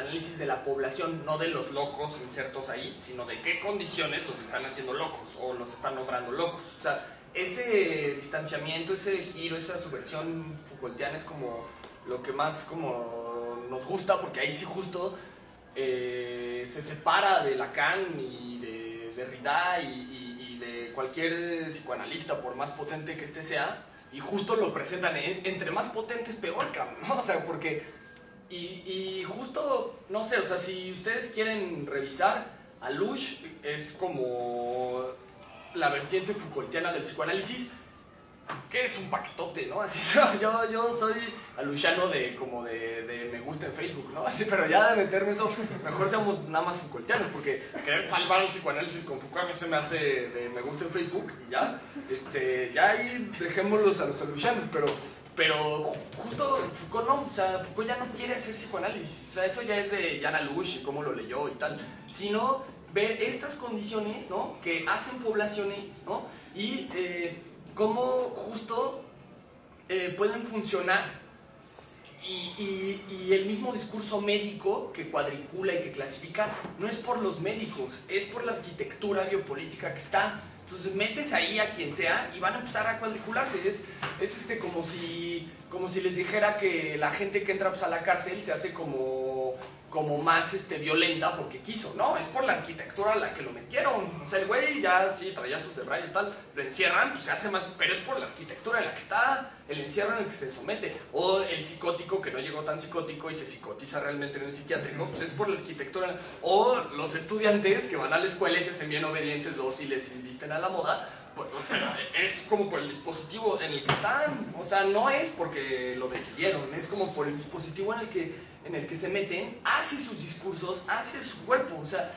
análisis de la población, no de los locos insertos ahí, sino de qué condiciones los están haciendo locos o los están nombrando locos. O sea, ese distanciamiento, ese giro, esa subversión Foucaultiana es como lo que más como nos gusta, porque ahí sí justo se separa de Lacan y de Derrida y de cualquier psicoanalista, por más potente que este sea, y justo lo presentan entre más potentes peor, cabrón, ¿no? O sea, porque y justo, no sé, o sea, si ustedes quieren revisar, Alush es como la vertiente Foucaultiana del psicoanálisis, que es un paquetote, ¿no? Así yo soy alushano de como de me gusta en Facebook, ¿no? Así, pero ya de meterme eso, mejor seamos nada más Foucaultianos, porque querer salvar el psicoanálisis con Foucault a mí se me hace de me gusta en Facebook y ya, ya ahí dejémoslos a los alushanos, pero justo Foucault no, o sea, Foucault ya no quiere hacer psicoanálisis, o sea, eso ya es de Jan Alush y cómo lo leyó y tal, sino ver estas condiciones, ¿no? Que hacen poblaciones, ¿no? Y cómo justo pueden funcionar y el mismo discurso médico que cuadricula y que clasifica no es por los médicos, es por la arquitectura biopolítica que está. Entonces metes ahí a quien sea y van a empezar a cuadricularse. Es como si les dijera que la gente que entra pues, a la cárcel se hace como más violenta porque quiso, ¿no? Es por la arquitectura a la que lo metieron. O sea, el güey ya sí traía sus debrayes tal, lo encierran, pues se hace más, pero es por la arquitectura en la que está, el encierro en el que se somete. O el psicótico que no llegó tan psicótico y se psicotiza realmente en el psiquiátrico, pues es por la arquitectura. O los estudiantes que van a la escuela y se hacen bien obedientes, dóciles y visten a la moda, pues, es como por el dispositivo en el que están. O sea, no es porque lo decidieron, es como por el dispositivo en el que se meten, hace sus discursos, hace su cuerpo, o sea,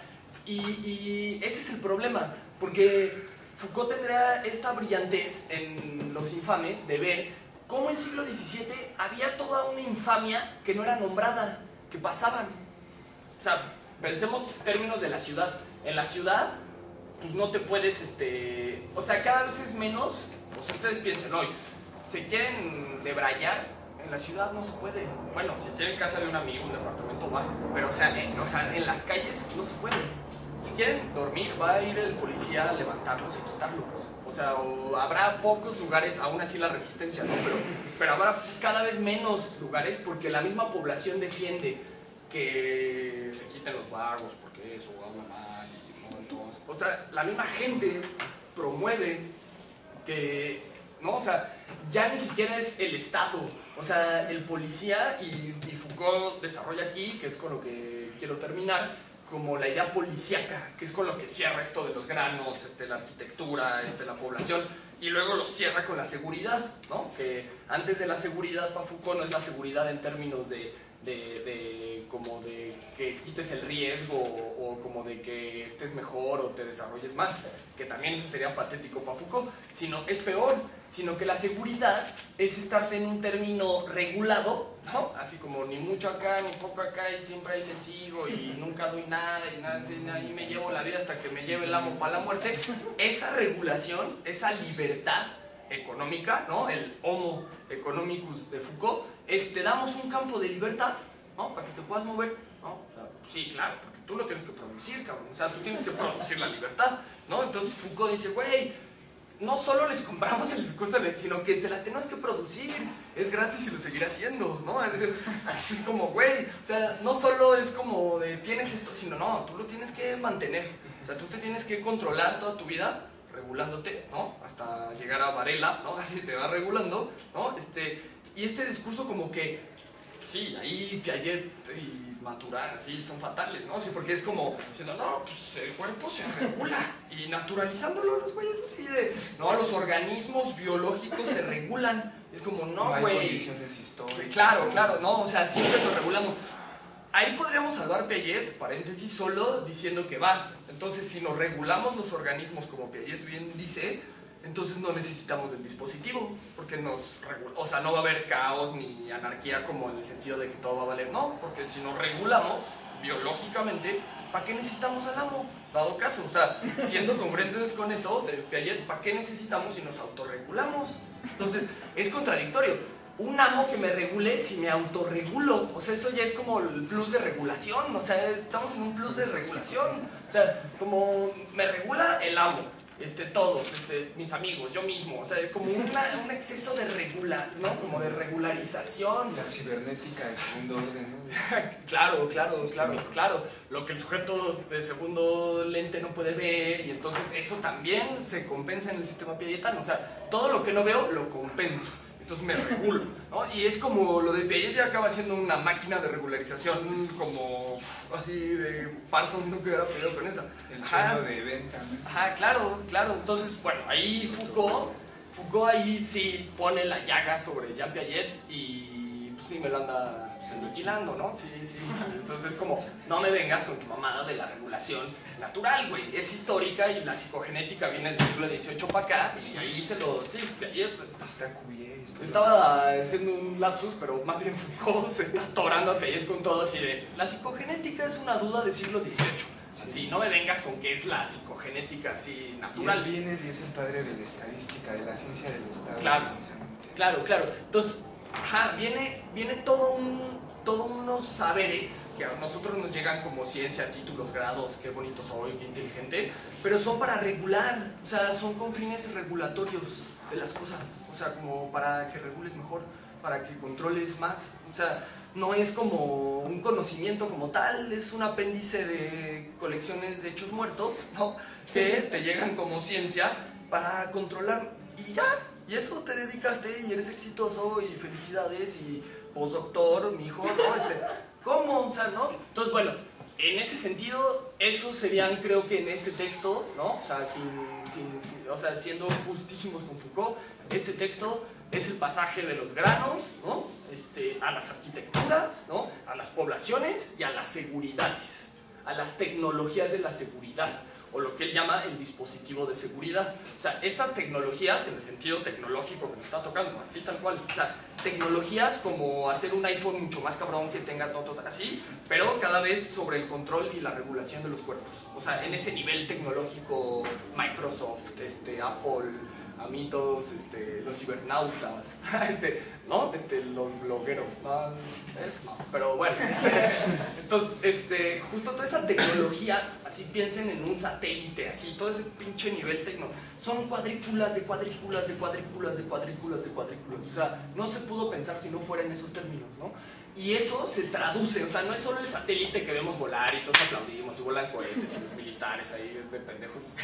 y ese es el problema, porque Foucault tendría esta brillantez en Los Infames de ver cómo en siglo XVII había toda una infamia que no era nombrada, que pasaban. O sea, pensemos en términos de la ciudad. En la ciudad, pues no te puedes, o sea, cada vez es menos, o sea, ustedes piensen, hoy, se quieren debrayar, en la ciudad no se puede. Bueno, si tienen casa de un amigo, un departamento, va. Pero, o sea, en las calles no se puede. Si quieren dormir, va a ir el policía a levantarlos y quitarlos. O sea, habrá pocos lugares, aún así la resistencia, ¿no? Pero habrá cada vez menos lugares porque la misma población defiende que se quiten los vagos porque eso habla mal y no, entonces... O sea, la misma gente promueve que... ¿no? O sea, ya ni siquiera es el Estado. O sea, el policía, y Foucault desarrolla aquí, que es con lo que quiero terminar, como la idea policíaca, que es con lo que cierra esto de los granos, la arquitectura, la población, y luego lo cierra con la seguridad, ¿no? Que antes de la seguridad para Foucault no es la seguridad en términos de como de que quites el riesgo o como de que estés mejor o te desarrolles más, que también eso sería patético para Foucault, sino es peor, sino que la seguridad es estarte en un término regulado, ¿no? Así como ni mucho acá, ni poco acá y siempre ahí le sigo y nunca doy nada y nada, ahí me llevo la vida hasta que me lleve el amo para la muerte. Esa regulación, esa libertad económica, ¿no? El homo economicus de Foucault, te damos un campo de libertad, ¿no? Para que te puedas mover, ¿no? O sea, sí, claro, porque tú lo tienes que producir, cabrón, o sea, tú tienes que producir la libertad, ¿no? Entonces Foucault dice, güey, no solo les compramos el discurso, sino que se la tenemos que producir, es gratis y lo seguirá haciendo, ¿no? Es como, güey, o sea, no solo es como de tienes esto, sino no, tú lo tienes que mantener, o sea, tú te tienes que controlar toda tu vida, regulándote, ¿no? Hasta llegar a Varela, ¿no? Así te va regulando, ¿no? Y este discurso como que, sí, ahí Piaget y Maturana, sí, son fatales, ¿no? Sí, porque es como diciendo, no, pues el cuerpo se regula y naturalizándolo los güeyes así de, no, los organismos biológicos se regulan. Es como, no, güey. Hay condiciones históricas. Claro, no, o sea, siempre lo regulamos. Ahí podríamos salvar Piaget, paréntesis, solo diciendo que va. Entonces, si nos regulamos los organismos, como Piaget bien dice, entonces no necesitamos el dispositivo, porque nos regula, o sea, no va a haber caos ni anarquía como en el sentido de que todo va a valer, no, porque si nos regulamos biológicamente, ¿para qué necesitamos al amo? Dado caso, o sea, siendo congruentes con eso de Piaget, ¿para qué necesitamos si nos autorregulamos? Entonces, es contradictorio. un amo que me regule si me autorregulo. O sea, eso ya es como el plus de regulación. O sea, estamos en un plus de regulación. O sea, como me regula el amo, todos, mis amigos, yo mismo. O sea, como un exceso de ¿no? Como de regularización. La cibernética de segundo orden, ¿no? Claro. Lo que el sujeto de segundo lente no puede ver, y entonces eso también se compensa en el sistema Piagetano. O sea, todo lo que no veo lo compenso. Entonces me regulo, ¿no? Y es como lo de Piaget ya acaba siendo una máquina de regularización, como así de Parsons nunca hubiera podido con esa. El sueño de venta, ¿no? Ajá, claro. Entonces, bueno, ahí Foucault ahí sí pone la llaga sobre Jean Piaget y pues sí me lo anda aniquilando, ¿no? Sí. Entonces como, no me vengas con tu mamada de la regulación natural, güey. Es histórica y la psicogenética viene del siglo XVIII para acá y ahí Piaget está cubierto. Estaba haciendo un lapsus, pero más bien Foucault se está atorando a Piaget con todo así de, la psicogenética es una duda del siglo XVIII. Sí, no me vengas con que es la psicogenética así natural. Y es el padre de la estadística, de la ciencia del Estado. Claro. Entonces, viene todos unos saberes que a nosotros nos llegan como ciencia, títulos, grados, qué bonito soy, qué inteligente, pero son para regular, o sea, son con fines regulatorios de las cosas, o sea, como para que regules mejor, para que controles más, o sea, no es como un conocimiento como tal, es un apéndice de colecciones de hechos muertos, ¿no? Que te llegan como ciencia para controlar y ya, y eso te dedicaste y eres exitoso y felicidades y postdoctor, mi hijo, ¿no? ¿Cómo? O sea, ¿no? Entonces, bueno, en ese sentido, esos serían, creo que en este texto, ¿no? O sea, o sea, siendo justísimos con Foucault, este texto es el pasaje de los granos, ¿no? A las arquitecturas, ¿no? A las poblaciones y a las seguridades, a las tecnologías de la seguridad, o lo que él llama el dispositivo de seguridad. O sea, estas tecnologías, en el sentido tecnológico que nos está tocando, así tal cual, o sea, tecnologías como hacer un iPhone mucho más cabrón que tenga todo así, pero cada vez sobre el control y la regulación de los cuerpos. O sea, en ese nivel tecnológico, Microsoft, Apple, a mí todos los cibernautas, ¿no? Los blogueros, no, pero bueno, entonces, justo toda esa tecnología, así piensen en un satélite, así, todo ese pinche nivel son cuadrículas de cuadrículas de cuadrículas de cuadrículas de cuadrículas, o sea, no se pudo pensar si no fuera en esos términos, ¿no? Y eso se traduce, o sea, no es solo el satélite que vemos volar y todos aplaudimos y volan cohetes y los militares ahí de pendejos,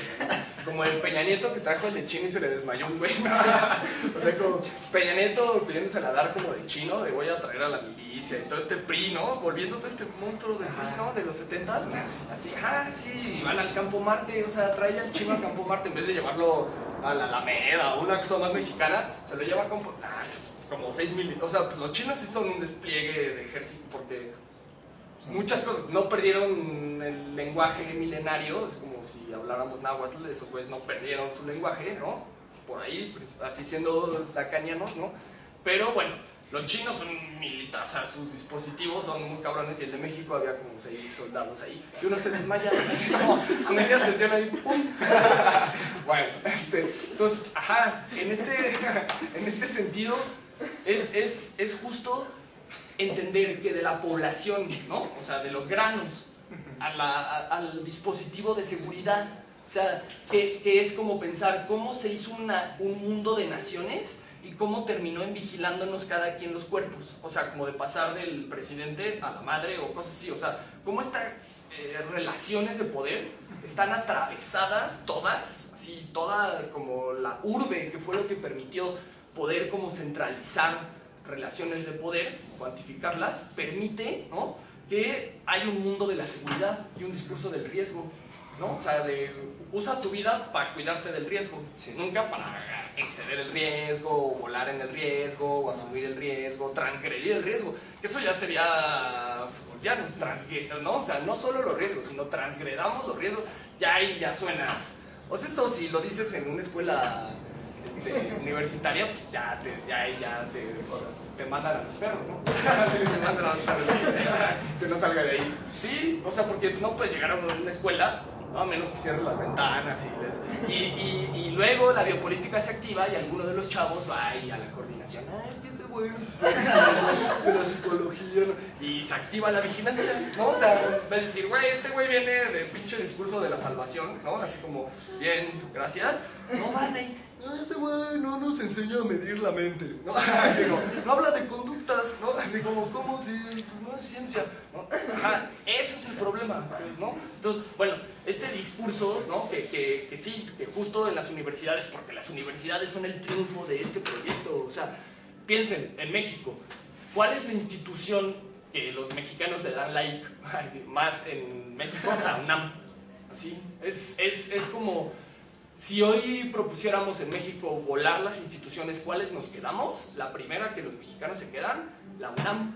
como el Peña Nieto que trajo el de chino y se le desmayó un güey, ¿no? O sea, como Peña Nieto pidiéndose a dar como de chino, de voy a traer a la milicia y todo este PRI, ¿no? Volviendo todo este monstruo del PRI, ¿no? De los 70s, así, sí, van al Campo Marte, o sea, trae al chino al Campo Marte en vez de llevarlo a la Alameda o una cosa más mexicana, se lo lleva a Campo... como 6,000, o sea, pues los chinos sí son un despliegue de ejército porque muchas cosas, no perdieron el lenguaje milenario, es como si habláramos náhuatl, esos güeyes no perdieron su lenguaje, ¿no? Por ahí, así siendo lacanianos, ¿no? Pero bueno, los chinos son militares, o sea, sus dispositivos son muy cabrones y el de México había como 6 soldados ahí y uno se desmaya, así como a media sesión ahí, ¡pum! Bueno, entonces, en este sentido, es justo entender que de la población, ¿no? O sea, de los granos al dispositivo de seguridad, o sea, que es como pensar cómo se hizo un mundo de naciones y cómo terminó en vigilándonos cada quien los cuerpos, o sea, como de pasar del presidente a la madre o cosas así, o sea, cómo estas relaciones de poder están atravesadas todas, así, toda como la urbe, que fue lo que permitió poder como centralizar relaciones de poder, cuantificarlas, permite, ¿no?, que hay un mundo de la seguridad y un discurso del riesgo, ¿no? O sea, usa tu vida para cuidarte del riesgo, sí, nunca para exceder el riesgo, o volar en el riesgo, o asumir el riesgo, transgredir el riesgo, que eso ya sería Foucaultiano, ¿no? O sea, no solo los riesgos, sino transgredamos los riesgos, ya ahí ya suenas. O sea, eso si lo dices en una escuela universitaria, pues ya te mandan a los perros, ¿no? Te mandan a los perros, que no salga de ahí. Sí, o sea, porque no puedes llegar a una escuela, ¿no? A menos que cierren las ventanas y luego la biopolítica se activa y alguno de los chavos va ahí a la coordinación. Ay, qué es bueno, de la psicología, ¿no? Y se activa la vigilancia, ¿no? O sea, va a decir, güey, este güey viene de pinche discurso de la salvación, ¿no? Así como, bien, gracias. No van ahí. Ese güey no nos enseña a medir la mente, ¿no? Digo, no habla de conductas, ¿no? Digo, ¿cómo si pues no es ciencia? ¿No? Ajá, ese es el problema, pues, ¿no? Entonces, bueno, este discurso, ¿no? Que sí, que justo en las universidades, porque las universidades son el triunfo de este proyecto, o sea, piensen, en México, ¿cuál es la institución que los mexicanos le dan like más en México? La UNAM, ¿sí? Es como... Si hoy propusiéramos en México volar las instituciones, ¿cuáles nos quedamos? La primera que los mexicanos se quedan, la UNAM.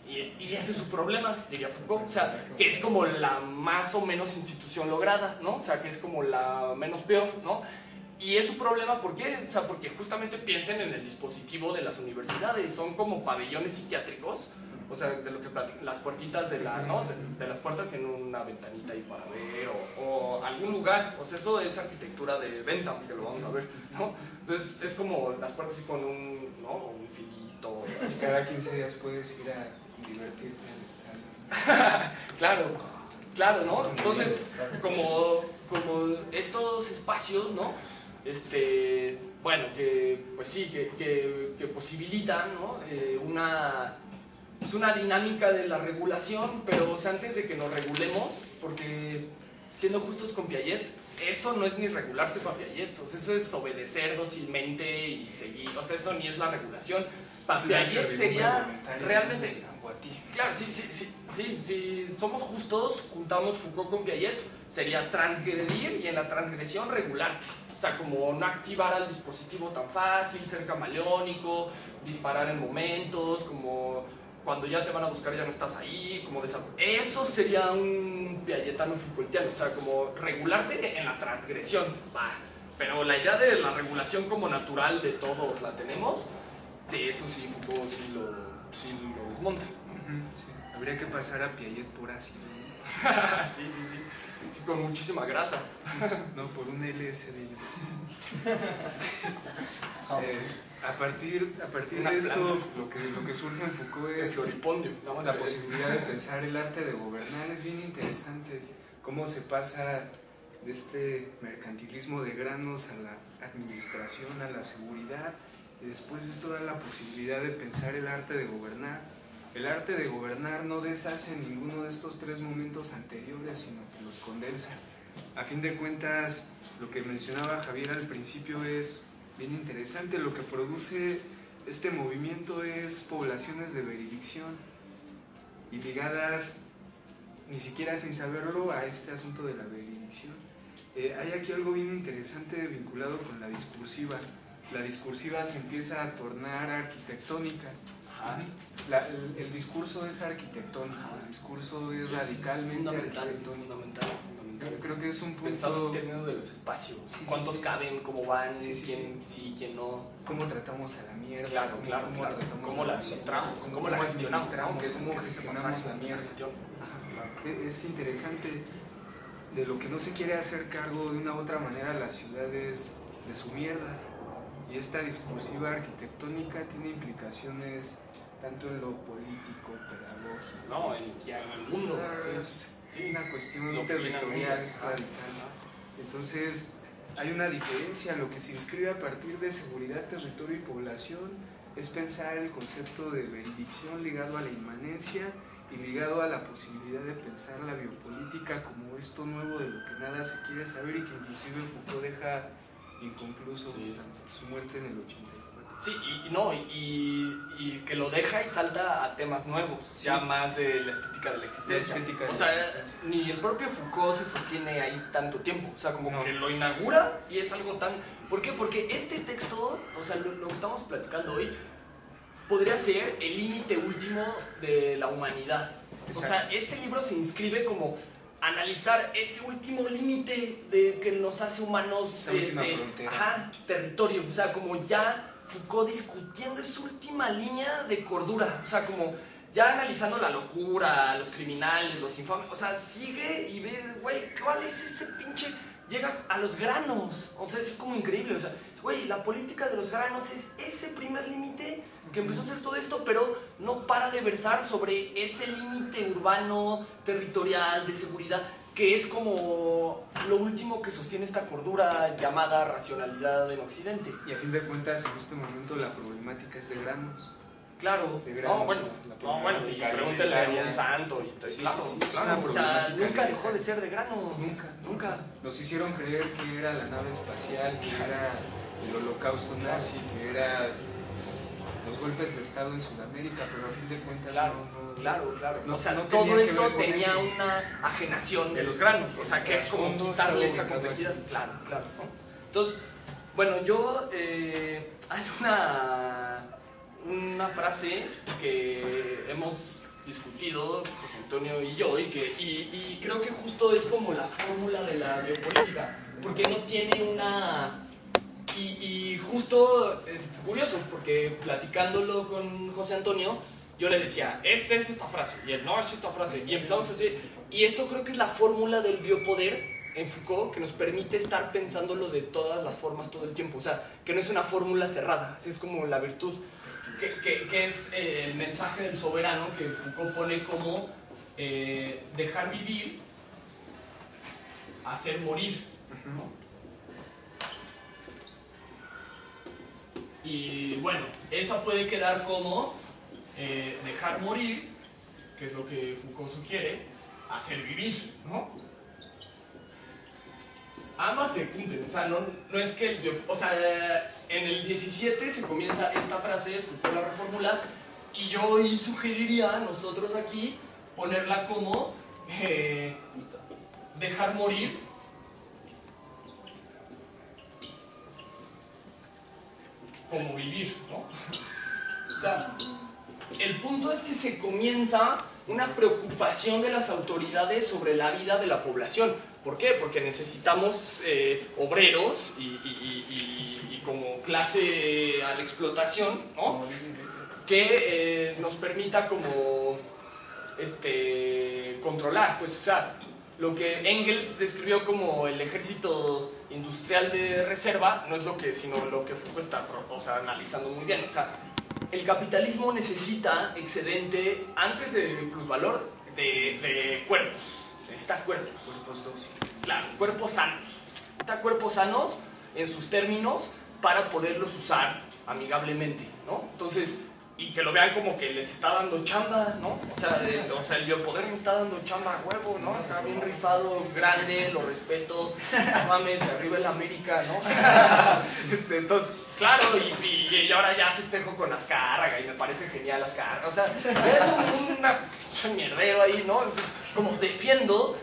Y ese es su problema, diría Foucault. O sea, que es como la más o menos institución lograda, ¿no? O sea, que es como la menos peor, ¿no? Y es su problema, ¿por qué? O sea, porque justamente piensen en el dispositivo de las universidades. Son como pabellones psiquiátricos. O sea, de lo que platican, las puertitas de la, ¿no? De las puertas tienen una ventanita ahí para ver, o algún lugar. O sea, eso es arquitectura de Bentham, que lo vamos a ver, ¿no? Entonces, es como las puertas así con un, ¿no? Un filito. Así cada 15 días puedes ir a divertirte al estadio. Claro, ¿no? Entonces, como estos espacios, ¿no? Bueno, que, pues sí, que posibilitan, ¿no? Es una dinámica de la regulación, pero o sea, antes de que nos regulemos, porque siendo justos con Piaget, eso no es ni regularse con Piaget, o sea, eso es obedecer dócilmente y seguir, o sea, eso ni es la regulación. Para Piaget sería realmente... Claro, si somos justos, juntamos Foucault con Piaget, sería transgredir y en la transgresión regularte. O sea, como no activar al dispositivo tan fácil, ser camaleónico, disparar en momentos, como... cuando ya te van a buscar ya no estás ahí, como eso sería un piagetano Foucaultiano, o sea, como regularte en la transgresión, va. Pero la idea de la regulación como natural de todos la tenemos, sí, eso sí, Foucault sí lo desmonta. Sí. Habría que pasar a Piaget por ácido, ¿no? Sí, con muchísima grasa. No, por un LSD. A partir de esto, lo que surge en Foucault es la posibilidad de pensar el arte de gobernar. Es bien interesante cómo se pasa de este mercantilismo de granos a la administración, a la seguridad, y después esto da la posibilidad de pensar el arte de gobernar. El arte de gobernar no deshace ninguno de estos tres momentos anteriores, sino que los condensa. A fin de cuentas, lo que mencionaba Javier al principio es bien interesante. Lo que produce este movimiento es poblaciones de veredicción y ligadas, ni siquiera sin saberlo, a este asunto de la veredicción. Hay aquí algo bien interesante vinculado con la discursiva. La discursiva se empieza a tornar arquitectónica. El discurso es arquitectónico, el discurso es radicalmente arquitectónico. Fundamental. Creo que es un punto... Pensado en términos de los espacios, cuántos caben, cómo van, quién sí, quién no. Cómo tratamos a la mierda, cómo la administramos, cómo la gestionamos, cómo gestionamos la mierda. Es interesante de lo que no se quiere hacer cargo de una u otra manera las ciudades de su mierda. Y esta discursiva arquitectónica tiene implicaciones tanto en lo político, pedagógico, en el mundo. Es una cuestión territorial radical. Entonces, hay una diferencia. Lo que se inscribe a partir de seguridad, territorio y población es pensar el concepto de veredicción ligado a la inmanencia y ligado a la posibilidad de pensar la biopolítica como esto nuevo de lo que nada se quiere saber y que inclusive Foucault deja inconcluso su muerte en el 84. Sí, y que lo deja y salta a temas nuevos, ya más de la estética de la existencia. Ni el propio Foucault se sostiene ahí tanto tiempo, o sea, como que lo inaugura y es algo tan... ¿Por qué? Porque este texto, o sea, lo que estamos platicando hoy, podría ser el límite último de la humanidad. Exacto. O sea, este libro se inscribe como analizar ese último límite de que nos hace humanos, territorio, o sea, como ya Foucault discutiendo esa última línea de cordura, o sea, como ya analizando la locura, los criminales, los infames, o sea, sigue y ve, güey, ¿cuál es ese pinche? Llega a los granos, o sea, es como increíble, o sea, güey, la política de los granos es ese primer límite que empezó a hacer todo esto, pero no para de versar sobre ese límite urbano, territorial, de seguridad, que es como lo último que sostiene esta cordura llamada racionalidad en Occidente. Y a fin de cuentas, en este momento la problemática es de granos. Claro, de granos, bueno, y pregúntale a Monsanto y sí, claro, sí, claro, o sea, nunca dejó de ser de granos, nunca. Nos hicieron creer que era la nave espacial, que era el holocausto nazi, que era los golpes de estado en Sudamérica, pero a fin de cuentas claro. O sea, todo eso tenía una ajenación de los granos, o sea, que es como quitarle esa complejidad. Claro, ¿no? Entonces, bueno, yo hay una frase que hemos discutido José Antonio y yo y creo que justo es como la fórmula de la biopolítica, porque no tiene una... Y justo es curioso, porque platicándolo con José Antonio, yo le decía, es esta frase, y él, no, es esta frase, y empezamos así, y eso creo que es la fórmula del biopoder en Foucault, que nos permite estar pensándolo de todas las formas todo el tiempo, o sea, que no es una fórmula cerrada, así es como la virtud, que es el mensaje del soberano, que Foucault pone como dejar vivir, hacer morir, ¿no? Y bueno, esa puede quedar como dejar morir, que es lo que Foucault sugiere, hacer vivir, ¿no? Ambas se cumplen, o sea, no es que o sea, en el 17 se comienza esta frase, Foucault la reformula, y yo hoy sugeriría a nosotros aquí ponerla como dejar morir, como vivir, ¿no? O sea, el punto es que se comienza una preocupación de las autoridades sobre la vida de la población. ¿Por qué? Porque necesitamos obreros y como clase a la explotación, ¿no? Que nos permita como controlar, pues, o sea, lo que Engels describió como el ejército industrial de reserva no es lo que, sino lo que Foucault está, o sea, analizando muy bien. O sea, el capitalismo necesita excedente antes de plusvalor de cuerpos. Necesita cuerpos dóciles. Claro, cuerpos sanos. Necesita cuerpos sanos en sus términos para poderlos usar amigablemente, ¿no? Entonces, y que lo vean como que les está dando chamba, ¿no? O sea, el biopoder me está dando chamba a huevo, ¿no? Está bien rifado, grande, lo respeto, no mames, arriba el América, ¿no? Entonces, claro, y ahora ya festejo con Azcárraga y me parece genial Azcárraga, o sea, es un mierdero ahí, ¿no? Entonces, como defiendo,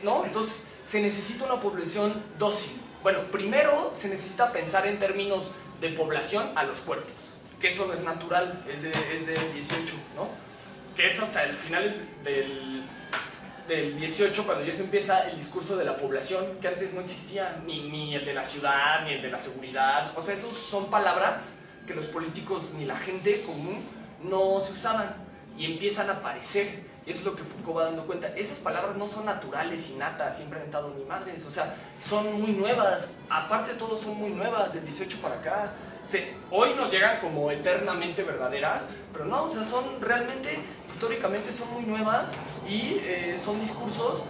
¿no? Entonces, se necesita una población dócil. Bueno, primero se necesita pensar en términos de población a los cuerpos, que eso no es natural, es del 18, ¿no? Que es hasta el finales del 18 cuando ya se empieza el discurso de la población, que antes no existía, ni el de la ciudad, ni el de la seguridad. O sea, esos son palabras que los políticos ni la gente común no se usaban y empiezan a aparecer. Y eso es lo que Foucault va dando cuenta. Esas palabras no son naturales, innatas, siempre han estado ni madres, o sea, son muy nuevas. Aparte de todo, son muy nuevas, del 18 para acá. Hoy nos llegan como eternamente verdaderas, pero no, o sea, son realmente, históricamente son muy nuevas y son discursos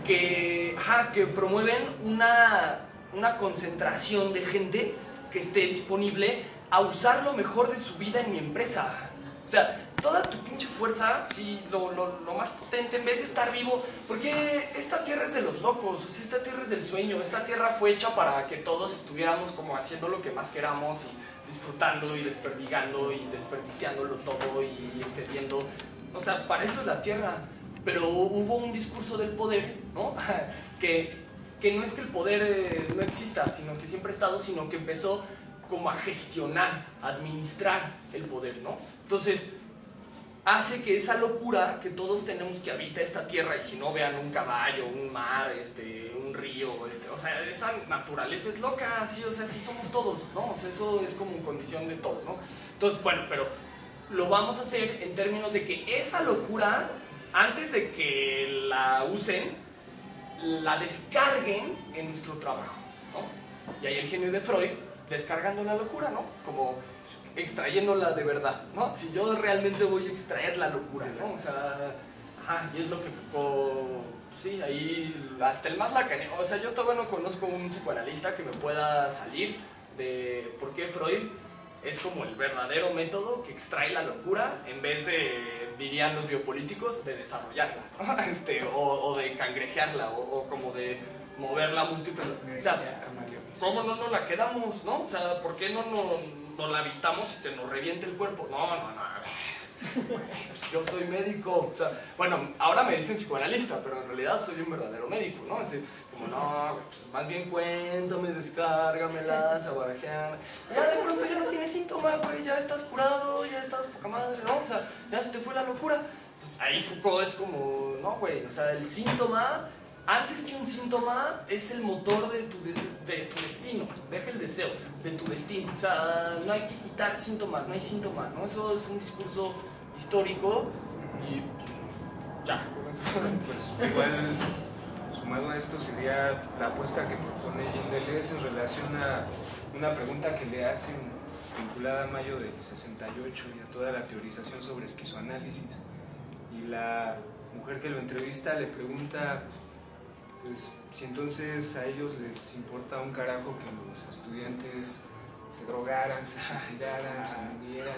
que promueven una concentración de gente que esté disponible a usar lo mejor de su vida en mi empresa. O sea, toda tu pinche fuerza, sí, lo más potente, en vez de estar vivo, porque esta tierra es de los locos, o sea, esta tierra es del sueño, esta tierra fue hecha para que todos estuviéramos como haciendo lo que más queramos y disfrutando y desperdigando y desperdiciándolo todo y excediendo, o sea, para eso es la tierra, pero hubo un discurso del poder, ¿no? que no es que el poder no exista, sino que siempre ha estado, sino que empezó como a gestionar, a administrar el poder, ¿no? Entonces, hace que esa locura que todos tenemos que habita esta tierra, y si no vean un caballo, un mar, un río, o sea, esa naturaleza es loca, sí, o sea, sí somos todos, ¿no? O sea, eso es como condición de todo, ¿no? Entonces, bueno, pero lo vamos a hacer en términos de que esa locura, antes de que la usen, la descarguen en nuestro trabajo, ¿no? Y ahí el genio de Freud descargando la locura, ¿no? Como extrayéndola de verdad, ¿no? Si yo realmente voy a extraer la locura, ¿no? O sea, ajá, y es lo que Foucault, sí, ahí hasta el más lacaniano, o sea, yo todavía no conozco un psicoanalista que me pueda salir de por qué Freud es como el verdadero método que extrae la locura en vez de, dirían los biopolíticos, de desarrollarla, ¿no? O de cangrejearla, o como de moverla múltiple. O sea, ¿cómo no nos la quedamos, no? O sea, ¿por qué no la habitamos y que nos reviente el cuerpo? No. Pues yo soy médico. O sea, bueno, ahora me dicen psicoanalista, pero en realidad soy un verdadero médico, ¿no? Es decir, como, no, pues más bien cuéntame, descárgamela, sabarajeame. Ya de pronto ya no tienes síntoma, güey, ya estás curado, ya estás poca madre, ¿no? O sea, ya se te fue la locura. Entonces ahí Foucault es como, no, güey, o sea, el síntoma, antes que un síntoma, es el motor de tu destino. Deja el deseo, de tu destino. O sea, no hay que quitar síntomas, no hay síntomas, ¿no? Eso es un discurso histórico y ya, con eso. Pues igual, sumado a esto sería la apuesta que propone Jean Deleuze en relación a una pregunta que le hacen vinculada a mayo del 68 y a toda la teorización sobre esquizoanálisis. Y la mujer que lo entrevista le pregunta, pues, si entonces a ellos les importa un carajo que los estudiantes se drogaran, se suicidaran, se murieran,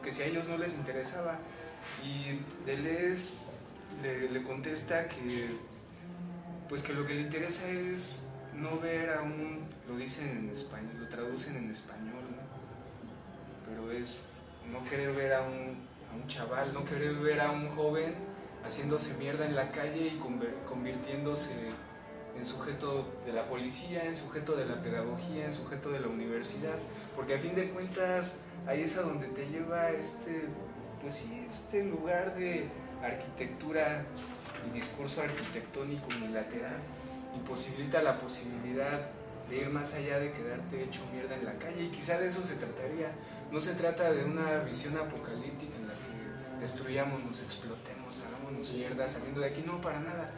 que si a ellos no les interesaba. Y Deleuze le contesta que, pues, que lo que le interesa es no ver a un, lo dicen en español, lo traducen en español, ¿no? Pero es no querer ver a un chaval, no querer ver a un joven haciéndose mierda en la calle y convirtiéndose en sujeto de la policía, en sujeto de la pedagogía, en sujeto de la universidad, porque a fin de cuentas ahí es a donde te lleva pues sí, este lugar de arquitectura y discurso arquitectónico unilateral, imposibilita la posibilidad de ir más allá de quedarte hecho mierda en la calle, y quizá de eso se trataría. No se trata de una visión apocalíptica en la que destruyamos, nos explotemos, hagámonos mierda saliendo de aquí, no, para nada.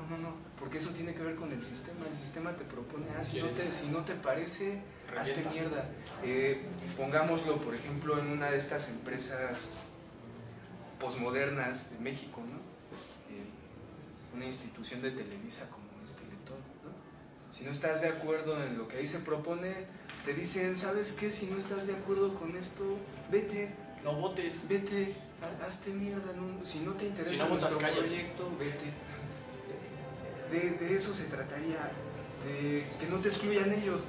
No, porque eso tiene que ver con el sistema. El sistema te propone, si no te parece, hazte mierda. Pongámoslo, por ejemplo, en una de estas empresas posmodernas de México, ¿no? Una institución de Televisa como es Teletón, ¿no? Si no estás de acuerdo en lo que ahí se propone, te dicen, ¿sabes qué? Si no estás de acuerdo con esto, vete. No votes. Vete, hazte mierda, ¿no? Si no te interesa nuestro proyecto, vete. De eso se trataría, de que no te excluyan ellos,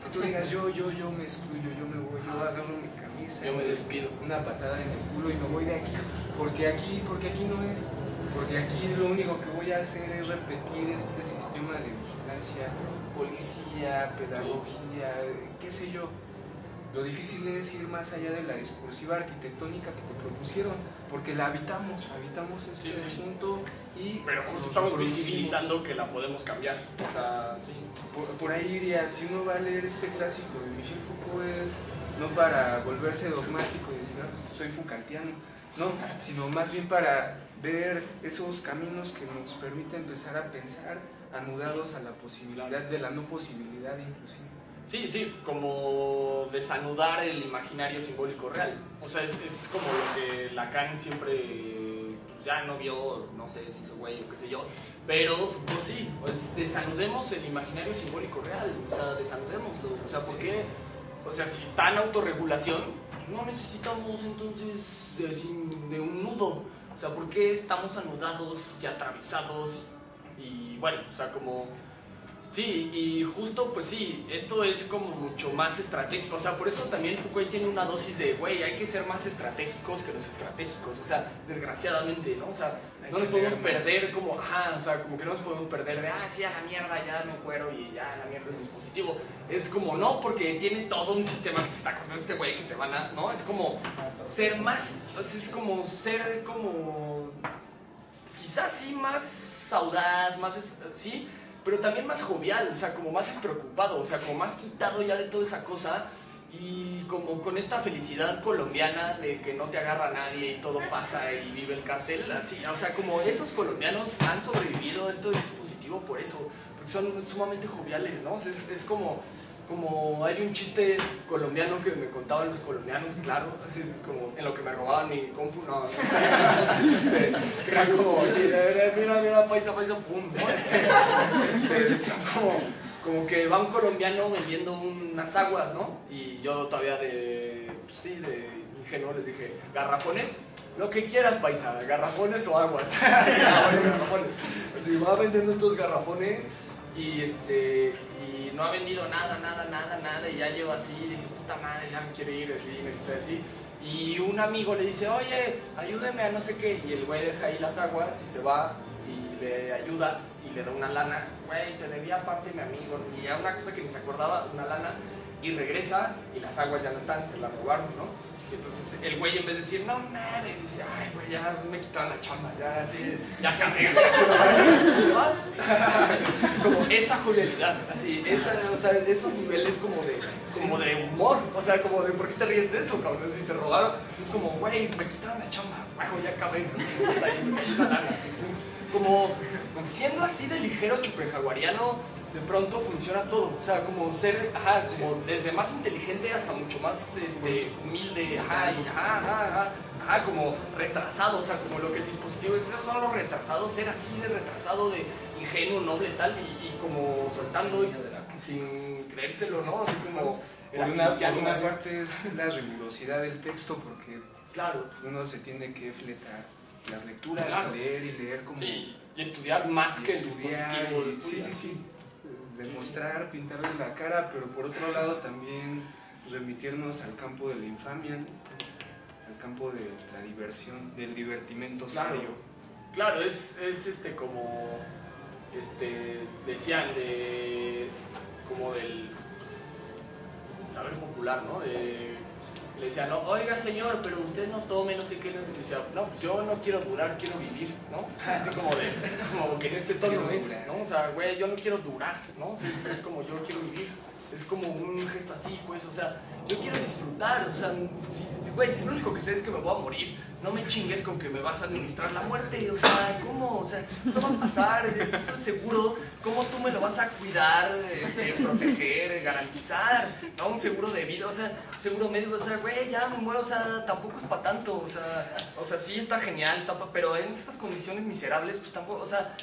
que tú digas yo me excluyo, yo me voy, yo agarro mi camisa, yo me despido, una patada en el culo y me voy de aquí, porque aquí no es, porque aquí lo único que voy a hacer es repetir este sistema de vigilancia, policía, pedagogía, qué sé yo. Lo difícil es ir más allá de la discursiva arquitectónica que te propusieron, porque la habitamos este asunto y... Pero justo estamos visibilizando que la podemos cambiar, o sea, sí. Por ahí iría, si uno va a leer este clásico de Michel Foucault es no para volverse dogmático y decir, soy Foucaultiano, no, sino más bien para ver esos caminos que nos permiten empezar a pensar anudados a la posibilidad de la no posibilidad inclusive. Sí, como desanudar el imaginario simbólico real. O sea, es como lo que Lacan siempre pues, ya no vio, no sé si hizo güey o qué sé yo, pero pues sí, pues desanudemos el imaginario simbólico real, o sea, desanudémoslo. O sea, ¿por qué? O sea, si tan autorregulación, pues no necesitamos entonces de un nudo. O sea, ¿por qué estamos anudados y atravesados? Y bueno, o sea, como... Sí, y justo, pues sí, esto es como mucho más estratégico, o sea, por eso también Foucault tiene una dosis de, güey, hay que ser más estratégicos que los estratégicos, o sea, desgraciadamente, ¿no? O sea, no nos podemos perder como, o sea, como que no nos podemos perder de, sí, a la mierda, ya me cuero y ya a la mierda el dispositivo. Es como, no, porque tiene todo un sistema que te está contando este güey que te van a, ¿no? Es como ser más, es como ser como, quizás sí más audaz, más, sí, pero también más jovial, o sea, como más despreocupado, o sea, como más quitado ya de toda esa cosa y como con esta felicidad colombiana de que no te agarra nadie y todo pasa y vive el cartel, así, o sea, como esos colombianos han sobrevivido a este dispositivo por eso, porque son sumamente joviales, ¿no? O sea, es como hay un chiste colombiano que me contaban los colombianos, claro, así es como en lo que me robaban mi compu, no, era como, sí, mira, paisa, pum, ¿no? Como que va un colombiano vendiendo unas aguas, ¿no? Y yo todavía de ingenuo les dije, ¿garrafones? Lo que quieran, paisa, garrafones o aguas. Garrafones. Así, va vendiendo estos garrafones y no ha vendido nada, y ya lleva así, y dice, puta madre, ya me quiere ir, así, necesita así. Y un amigo le dice, oye, ayúdeme a no sé qué, y el güey deja ahí las aguas y se va y le ayuda y le da una lana, güey, te debía aparte mi amigo, y ya una cosa que ni se acordaba, una lana, y regresa y las aguas ya no están, se las robaron, ¿no? Y entonces el güey en vez de decir, no mames, dice, ay güey, ya me quitaron la chamba, ya así, ya cambié, se va. Como esa jovialidad, así, o sea, esos niveles como de humor, o sea, como de, ¿por qué te ríes de eso, cabrón? Si te robaron, es como, güey, me quitaron la chamba, güey, ya acabé, me cayó una lana, así, como siendo así de ligero chupejaguariano, de pronto funciona todo, o sea, como ser, como desde más inteligente hasta mucho más humilde, como retrasado, o sea, como lo que el dispositivo es, esos son los retrasados, ser así de retrasado, de ingenuo, noble, tal, y como soltando y sin creérselo, ¿no? Así como... Por una parte es la rigurosidad del texto, porque claro, uno se tiene que fletar las lecturas, claro, leer y leer como... Sí, y estudiar más que el dispositivo. Sí. Demostrar, pintarle la cara, pero por otro lado también remitirnos al campo de la infamia, al campo de la diversión, del divertimento serio. Claro, es como decían como del saber popular, ¿no? Le decían, no, oiga señor, pero usted no tome, no sé qué. Le decía, no, pues yo no quiero durar, quiero vivir, ¿no? Así como que en este tono es, ¿no? O sea, güey, yo no quiero durar, ¿no? O sea, es como yo quiero vivir. Es como un gesto así, pues, o sea, yo quiero disfrutar, o sea, güey, si lo único que sé es que me voy a morir, no me chingues con que me vas a administrar la muerte, o sea, ¿cómo? O sea, eso va a pasar, eso es seguro, ¿cómo tú me lo vas a cuidar, proteger, garantizar? ¿No? Un seguro de vida, o sea, seguro médico, o sea, güey, ya me muero, o sea, tampoco es para tanto, o sea, sí está genial, pero en estas condiciones miserables, pues tampoco, o sea,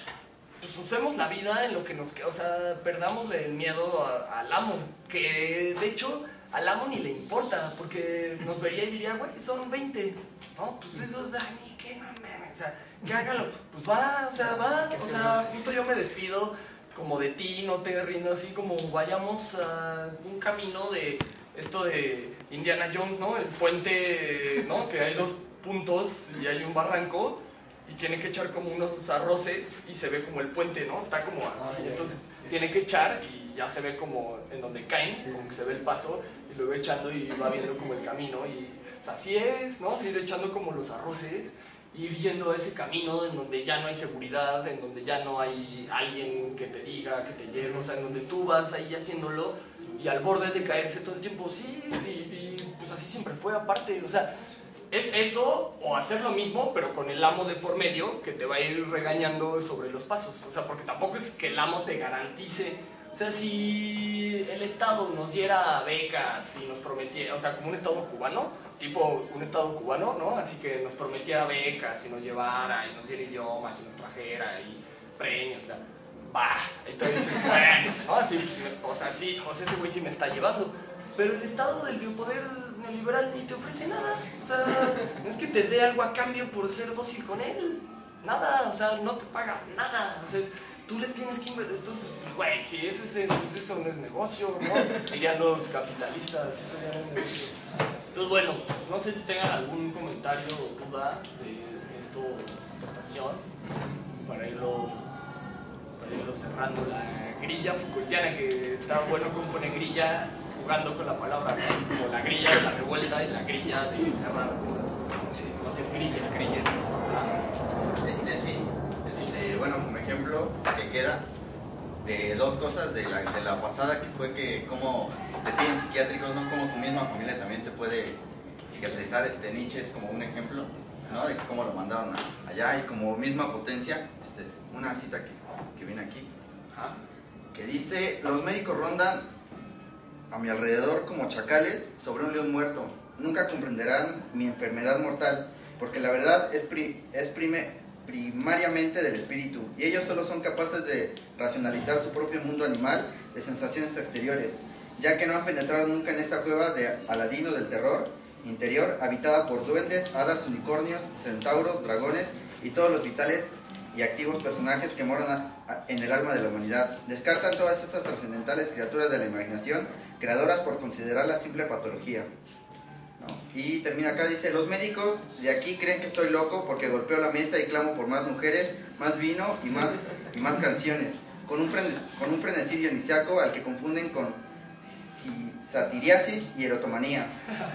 pues usemos la vida en lo que nos queda, o sea, perdamos el miedo al amo, que de hecho al amo ni le importa, porque nos vería y diría, güey, son 20, ¿no? Pues eso es, ay, ¿qué? No mames, o sea, que hágalo, pues va, o sea, justo yo me despido como de ti, no te rindo, así como vayamos a un camino de esto de Indiana Jones, ¿no? El puente, ¿no? Que hay 2 puntos y hay un barranco, y tiene que echar como unos arroces y se ve como el puente, ¿no? Está como así, entonces tiene que echar y ya se ve como en donde caen, como que se ve el paso, y luego echando y va viendo como el camino, y o sea, así es, ¿no? Seguir echando como los arroces, ir yendo a ese camino en donde ya no hay seguridad, en donde ya no hay alguien que te diga, que te lleve, o sea, en donde tú vas ahí haciéndolo y al borde de caerse todo el tiempo, sí, y pues así siempre fue aparte, o sea, es eso o hacer lo mismo, pero con el amo de por medio que te va a ir regañando sobre los pasos. O sea, porque tampoco es que el amo te garantice. O sea, si el Estado nos diera becas y nos prometiera, o sea, como un Estado cubano, tipo un Estado cubano, ¿no? Así que nos prometiera becas y nos llevara y nos diera idiomas y nos trajera y premios, bah, entonces, bueno, ¿no? Así, o sea, sí, o sea, ese güey sí me está llevando. Pero el Estado del biopoder neoliberal ni te ofrece nada, o sea, no es que te dé algo a cambio por ser dócil con él, nada, o sea, no te paga nada, o sea, tú le tienes que invertir. Entonces, pues, güey, si ese es pues eso no es negocio, ¿no? Dirían los capitalistas, eso ya no es negocio. Entonces, bueno, pues, no sé si tengan algún comentario o duda de esto, aportación, para irlo cerrando. La grilla Foucaultiana, que está bueno como pone grilla, jugando con la palabra, ¿no? Es como la grilla de la revuelta y la grilla de cerrar como las cosas. Sí, no hacer grilla. Sí. Bueno, como ejemplo que queda de dos cosas de la pasada, que fue que como te piden psiquiátricos, ¿no? Como tu misma familia también te puede psiquiatrizar. Nietzsche es como un ejemplo, ¿no? De cómo lo mandaron allá, y como misma potencia, es una cita que viene aquí, que dice: los médicos rondan a mi alrededor como chacales sobre un león muerto. Nunca comprenderán mi enfermedad mortal, porque la verdad es primariamente del espíritu, y ellos solo son capaces de racionalizar su propio mundo animal de sensaciones exteriores, ya que no han penetrado nunca en esta cueva de Aladino del terror interior, habitada por duendes, hadas, unicornios, centauros, dragones y todos los vitales y activos personajes que moran en el alma de la humanidad. Descartan todas estas trascendentales criaturas de la imaginación, creadoras por considerarla simple patología. ¿No? Y termina acá, dice: los médicos de aquí creen que estoy loco porque golpeo la mesa y clamo por más mujeres, más vino y más canciones, con un frenesí dionisiaco al que confunden con satiriasis y erotomanía.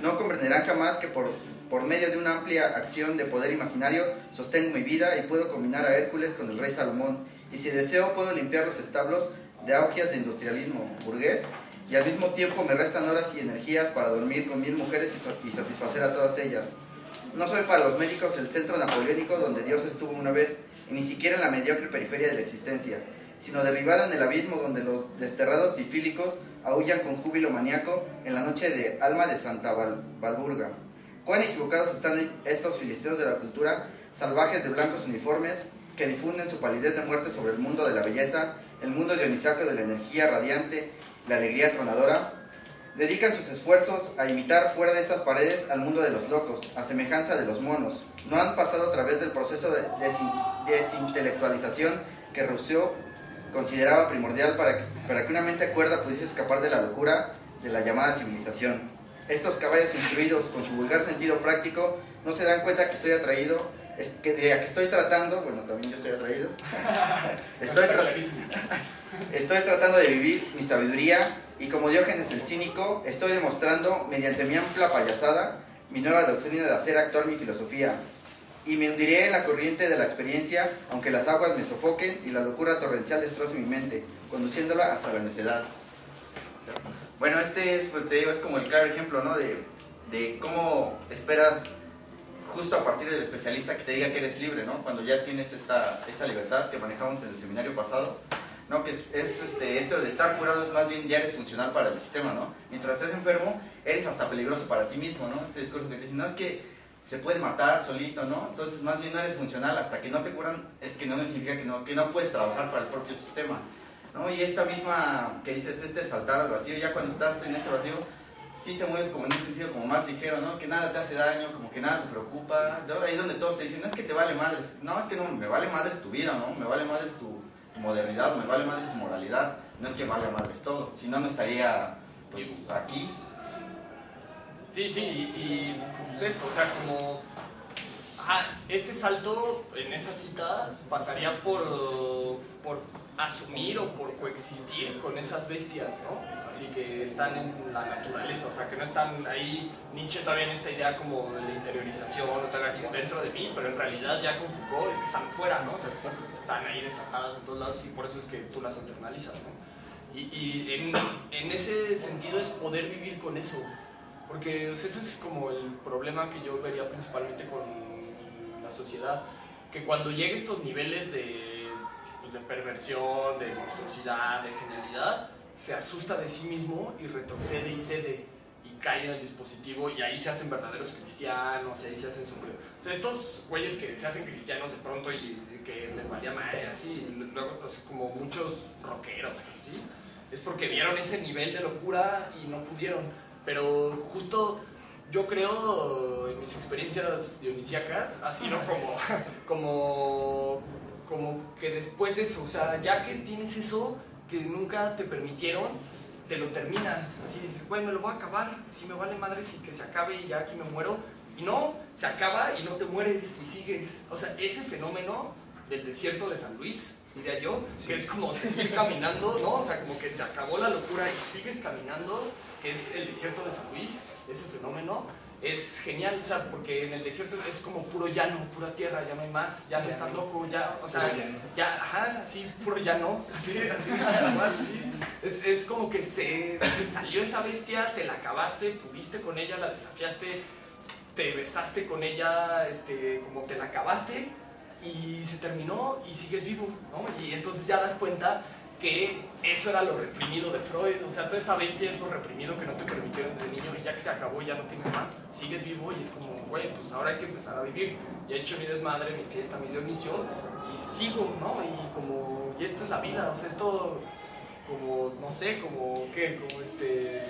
No comprenderán jamás que por medio de una amplia acción de poder imaginario sostengo mi vida y puedo combinar a Hércules con el rey Salomón, y si deseo puedo limpiar los establos de augias de industrialismo burgués, y al mismo tiempo me restan horas y energías para dormir con 1000 mujeres y satisfacer a todas ellas. No soy para los médicos el centro napoleónico donde Dios estuvo una vez, y ni siquiera en la mediocre periferia de la existencia, sino derribado en el abismo donde los desterrados sifílicos aúllan con júbilo maníaco en la noche de alma de Santa Balburga. Cuán equivocados están estos filisteos de la cultura, salvajes de blancos uniformes, que difunden su palidez de muerte sobre el mundo de la belleza, el mundo dionisiaco de la energía radiante, la alegría tronadora. Dedican sus esfuerzos a imitar fuera de estas paredes al mundo de los locos, a semejanza de los monos. No han pasado a través del proceso de desintelectualización que Rousseau consideraba primordial para que una mente cuerda pudiese escapar de la locura de la llamada civilización. Estos caballos instruidos con su vulgar sentido práctico no se dan cuenta que estoy atraído, que estoy tratando, bueno, también yo estoy atraído, estoy tratando de vivir mi sabiduría, y como Diógenes el cínico, estoy demostrando mediante mi amplia payasada mi nueva doctrina de hacer actuar mi filosofía, y me hundiré en la corriente de la experiencia, aunque las aguas me sofoquen y la locura torrencial destroce mi mente, conduciéndola hasta la necedad. Bueno, pues te digo, es como el claro ejemplo, ¿no? De cómo esperas, justo a partir del especialista, que te diga que eres libre, ¿no? Cuando ya tienes esta libertad que manejamos en el seminario pasado, ¿no? Que esto de estar curado es más bien ya eres funcional para el sistema, ¿no? Mientras estés enfermo, eres hasta peligroso para ti mismo, ¿no? Este discurso que te dice, no, es que se puede matar solito, ¿no? Entonces más bien no eres funcional hasta que no te curan, es que no significa que no puedes trabajar para el propio sistema, ¿no? Y esta misma que dices, saltar al vacío, ya cuando estás en ese vacío, sí te mueves como en un sentido como más ligero, ¿no? Que nada te hace daño, como que nada te preocupa, ¿no? Ahí es donde todos te dicen, no, es que te vale madres. No, es que no, me vale madres tu vida, ¿no? Me vale madres tu modernidad, me vale madres tu moralidad. No es que valga madres todo, si no, no estaría, pues, aquí. Sí, y pues esto, o sea, como este salto en esa cita pasaría por asumir o por coexistir con esas bestias, ¿no? Así que están en la naturaleza, o sea, que no están ahí. Nietzsche todavía en esta idea como de la interiorización, no dentro de mí, pero en realidad ya con Foucault es que están fuera, ¿no? O sea, que siempre están ahí desatadas en todos lados, y por eso es que tú las internalizas, ¿no? Y en ese sentido es poder vivir con eso, porque ese es como el problema que yo vería principalmente con la sociedad, que cuando llegue a estos niveles de perversión, de monstruosidad, de genialidad, se asusta de sí mismo y retrocede y cede y cae en el dispositivo, y ahí se hacen verdaderos cristianos, ahí se hacen o sea, estos güeyes que se hacen cristianos de pronto y que les valía madre, así, luego, o sea, como muchos rockeros, así, es porque vieron ese nivel de locura y no pudieron. Pero justo yo creo, en mis experiencias dionisíacas, ha sido como que que después de eso, o sea, ya que tienes eso que nunca te permitieron, te lo terminas, así dices, güey, me lo voy a acabar, si me vale madre, si que se acabe y ya aquí me muero, y no, se acaba y no te mueres y sigues, o sea, ese fenómeno del desierto de San Luis, diría yo, que es como seguir caminando, ¿no? O sea, como que se acabó la locura y sigues caminando, que es el desierto de San Luis, ese fenómeno es genial, o sea, porque en el desierto es como puro llano, pura tierra, ya no hay más, ya no estás loco, ya, o sea, ya, ajá, así, puro llano, así, sí. Es como que se salió esa bestia, te la acabaste, pudiste con ella, la desafiaste, te besaste con ella, como te la acabaste, y se terminó y sigues vivo, ¿no? Y entonces ya das cuenta que eso era lo reprimido de Freud, o sea, toda esa bestia es lo reprimido que no te permitieron desde niño y ya que se acabó y ya no tienes más, sigues vivo y es como, güey, pues ahora hay que empezar a vivir. Ya he hecho mi desmadre, mi fiesta, mi Dionisio y sigo, ¿no? Y esto es la vida, o sea, esto como, no sé, como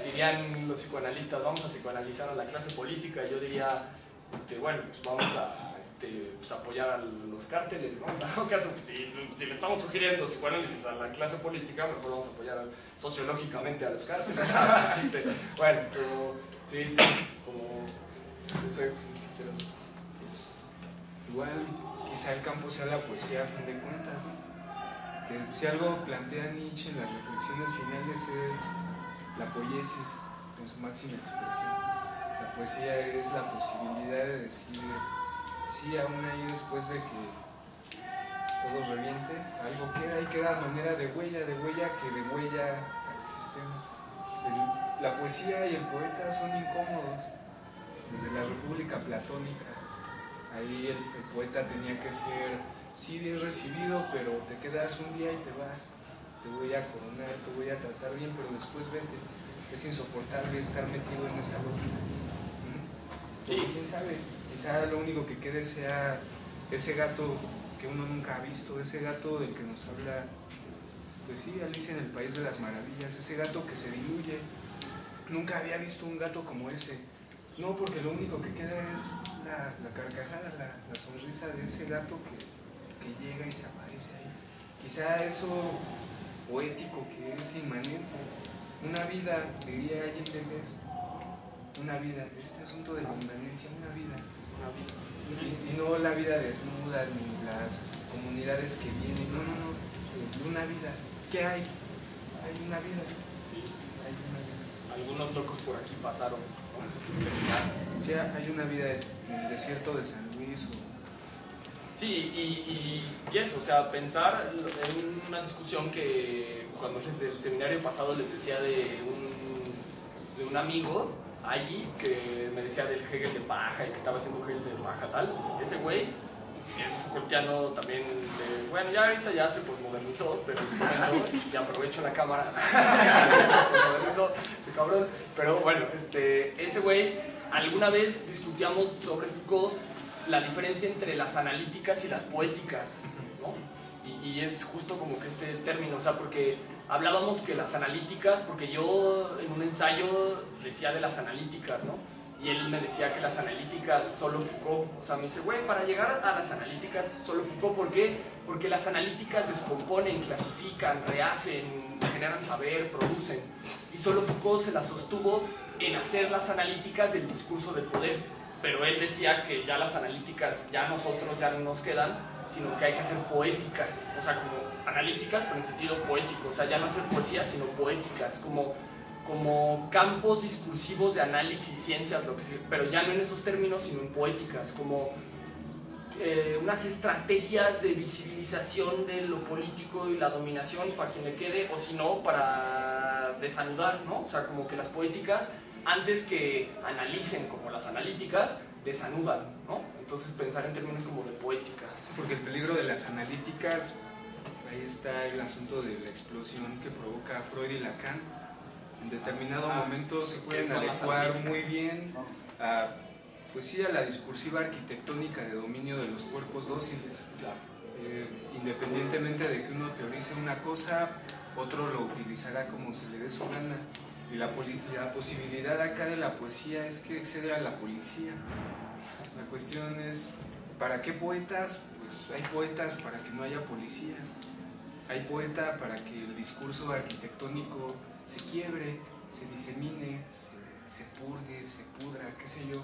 dirían los psicoanalistas, vamos a psicoanalizar a la clase política, yo diría, bueno, pues vamos a pues apoyar a los cárteles, ¿no? En todo caso, pues, si le estamos sugiriendo psicoanálisis a la clase política, mejor vamos a apoyar sociológicamente a los cárteles. Bueno, pero sí, como, no sé, José, si quieres, pues... Igual, quizá el campo sea la poesía a fin de cuentas, ¿no? Que si algo plantea Nietzsche en las reflexiones finales es la poiesis en su máxima expresión. La poesía es la posibilidad de decir, sí, aún ahí después de que todo reviente, algo queda y queda a manera de huella que de huella al sistema. La poesía y el poeta son incómodos desde la República Platónica. Ahí el poeta tenía que ser, sí, bien recibido, pero te quedas un día y te vas. Te voy a coronar, te voy a tratar bien, pero después vete. Es insoportable estar metido en esa lógica. Sí. ¿Quién sabe? Quizá lo único que quede sea ese gato que uno nunca ha visto, ese gato del que nos habla, pues sí, Alicia en el País de las Maravillas, ese gato que se diluye. Nunca había visto un gato como ese. No, porque lo único que queda es la carcajada, la sonrisa de ese gato que llega y se aparece ahí. Quizá eso poético que es inmanente, una vida, diría Allende, una vida, este asunto de la inmanencia, una vida. Sí. Y no la vida desnuda ni las comunidades que vienen, no, una vida. ¿Qué hay? Hay una vida. Sí. Hay una vida. Algunos locos por aquí pasaron. Sí, hay una vida en el desierto de San Luis. Sí, y eso, o sea, pensar en una discusión que cuando desde el seminario pasado les decía de un amigo allí que me decía del Hegel de paja y que estaba haciendo Hegel de paja tal, ese güey es Foucaultiano también, bueno, ya ahorita ya se posmodernizó, pero en su momento, y aprovecho la cámara, posmodernizó ese cabrón, pero bueno, ese güey, alguna vez discutíamos sobre Foucault la diferencia entre las analíticas y las poéticas, ¿no? Y es justo como que este término, o sea, porque hablábamos que las analíticas, porque yo en un ensayo decía de las analíticas, ¿no? Y él me decía que las analíticas solo Foucault, o sea, me dice, güey, para llegar a las analíticas solo Foucault, ¿por qué? Porque las analíticas descomponen, clasifican, rehacen, generan saber, producen. Y solo Foucault se las sostuvo en hacer las analíticas del discurso del poder. Pero él decía que ya las analíticas, ya nosotros ya no nos quedan, sino que hay que hacer poéticas, o sea, como analíticas, pero en sentido poético, o sea, ya no hacer poesía, sino poéticas, como campos discursivos de análisis, ciencias, lo que sea, pero ya no en esos términos, sino en poéticas, como unas estrategias de visibilización de lo político y la dominación para quien le quede, o si no, para desanudar, ¿no? O sea, como que las poéticas, antes que analicen como las analíticas, desanudan, ¿no? Entonces pensar en términos como de poética. Porque el peligro de las analíticas, ahí está el asunto de la explosión que provoca Freud y Lacan. En determinado momento se pueden adecuar muy bien a, pues sí, a la discursiva arquitectónica de dominio de los cuerpos dóciles. Claro. Independientemente de que uno teorice una cosa, otro lo utilizará como se le dé su gana. Y la posibilidad acá de la poesía es que excede a la policía. La cuestión es, ¿para qué poetas? Pues pues hay poetas para que no haya policías, hay poeta para que el discurso arquitectónico se quiebre, se disemine, se purgue, se pudra, qué sé yo.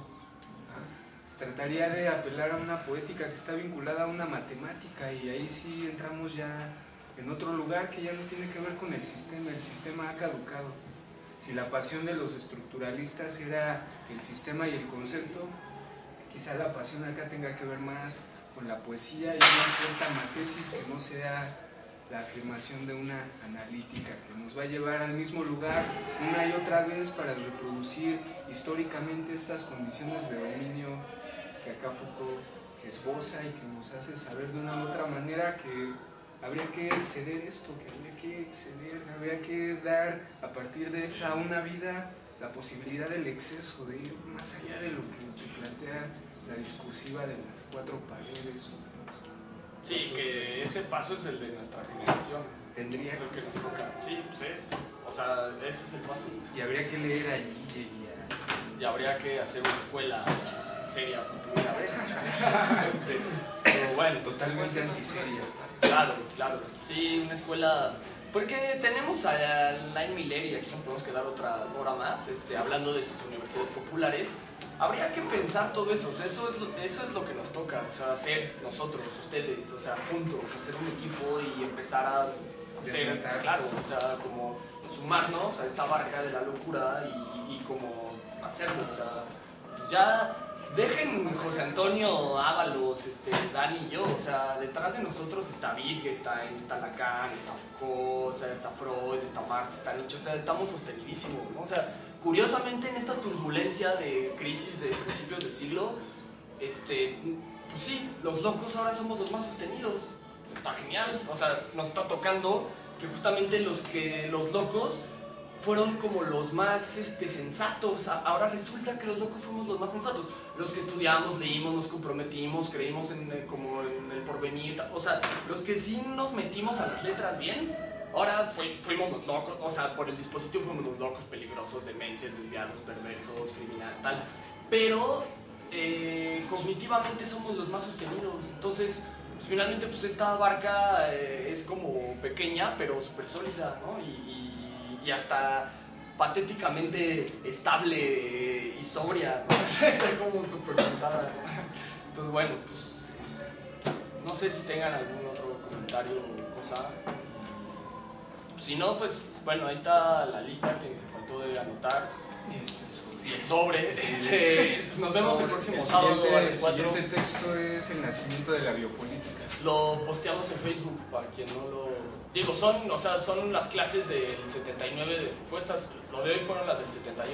Se trataría de apelar a una poética que está vinculada a una matemática, y ahí sí entramos ya en otro lugar que ya no tiene que ver con el sistema ha caducado. Si la pasión de los estructuralistas era el sistema y el concepto, quizá la pasión acá tenga que ver más con la poesía y una cierta matesis que no sea la afirmación de una analítica que nos va a llevar al mismo lugar una y otra vez para reproducir históricamente estas condiciones de dominio que acá Foucault esboza y que nos hace saber de una u otra manera que habría que exceder esto, que habría que dar a partir de esa una vida la posibilidad del exceso, de ir más allá de lo que plantea la discursiva de las cuatro paredes. Sí, que ese paso es el de nuestra generación. Tendría es el que nos toca. Sí, pues ese es el paso. Y habría que leer allí y habría que hacer una escuela seria por primera vez. Pero bueno, totalmente antiseria. Claro. Sí, una escuela. Porque tenemos a Alain Miller, y aquí nos podemos quedar otra hora más, hablando de sus universidades populares. Habría que pensar todo eso, o sea, eso es lo que nos toca, o sea, hacer nosotros, ustedes, o sea, juntos, hacer un equipo y empezar a hacer, claro, o sea, como sumarnos a esta barca de la locura y como hacerlo, o sea, pues ya dejen José Antonio, Ábalos, Dani y yo, o sea, detrás de nosotros está Wittgenstein, está Lacan, está Foucault, o sea, está Freud, está Marx, está Nietzsche, o sea, estamos sostenidísimos, ¿no? O sea, curiosamente en esta turbulencia de crisis de principios de siglo, pues sí, los locos ahora somos los más sostenidos, está genial, o sea, nos está tocando que justamente los locos fueron como los más sensatos. Ahora resulta que los locos fuimos los más sensatos, los que estudiamos, leímos, nos comprometimos, creímos como en el porvenir, o sea, los que sí nos metimos a las letras bien. Ahora fuimos los locos, o sea, por el dispositivo fuimos los locos peligrosos, dementes, desviados, perversos, criminal, tal. Pero cognitivamente somos los más sostenidos. Entonces, pues, finalmente, pues esta barca es como pequeña, pero súper sólida, ¿no? Y hasta patéticamente estable y sobria, ¿no? Está como súper montada, ¿no? Entonces, bueno, pues no sé si tengan algún otro comentario o cosa. Si no, pues bueno, ahí está la lista que se faltó de anotar. Y el sobre. Pues nos vemos el próximo sábado a las 4. El siguiente texto es El nacimiento de la biopolítica. Lo posteamos en Facebook para quien no lo... Digo, son las clases del 79 de Foucault. Lo de hoy fueron las del 78.